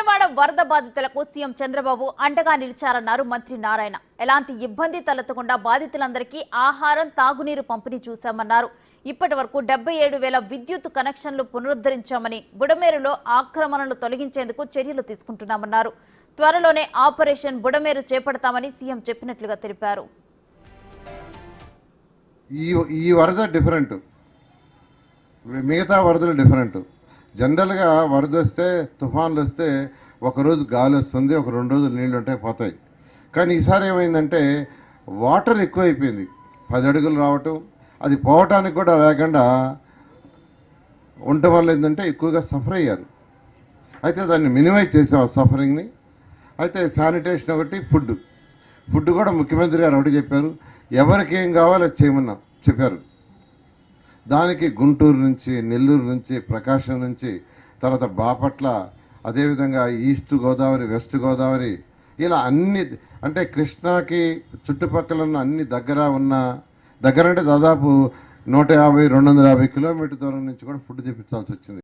విజయవాడ వరద బాధితులకు సీఎం చంద్రబాబు అండగా నిలిచారన్నారు మంత్రి నారాయణ. ఎలాంటి ఇబ్బంది తలెత్తకుండా బాధితులందరికీ ఆహారం, తాగునీరు పంపిణీ చూశామన్నారు. ఇప్పటి వరకు 77,000 విద్యుత్ కనెక్షన్లు పునరుద్ధరించామని, బుడమేరులో ఆక్రమణలు తొలగించేందుకు చర్యలు తీసుకుంటున్నామన్నారు. త్వరలోనే ఆపరేషన్ బుడమేరు చేపడతామని సీఎం చెప్పినట్లుగా తెలిపారు. ఈ వరద డిఫరెంట్, మిగతా వరదలు డిఫరెంట్. జనరల్గా వరద వస్తే, తుఫాన్లు వస్తే ఒకరోజు గాలి వస్తుంది, ఒక 2 రోజులు నీళ్ళు ఉంటాయి, పోతాయి. కానీ ఈసారి ఏమైందంటే వాటర్ ఎక్కువైపోయింది, 10 అడుగులు రావటం, అది పోవటానికి కూడా లేకుండా ఉండటం వల్ల ఏంటంటే ఎక్కువగా సఫర్ అయ్యారు. అయితే దాన్ని మినిమైజ్ చేసాం ఆ సఫరింగ్ని. అయితే శానిటేషన్ ఒకటి, ఫుడ్ కూడా ముఖ్యమంత్రి గారు ఒకటి చెప్పారు, ఎవరికి ఏం కావాలో చేయమన్నా చెప్పారు. దానికి గుంటూరు నుంచి, నెల్లూరు నుంచి, ప్రకాశం నుంచి, తర్వాత బాపట్ల, అదేవిధంగా ఈస్ట్ గోదావరి, వెస్ట్ గోదావరి, ఇలా అన్ని, అంటే కృష్ణాకి చుట్టుపక్కల ఉన్న అన్ని దగ్గర అంటే దాదాపు 150-250 కిలోమీటర్ దూరం నుంచి కూడా ఫుడ్ తెప్పించాల్సి వచ్చింది.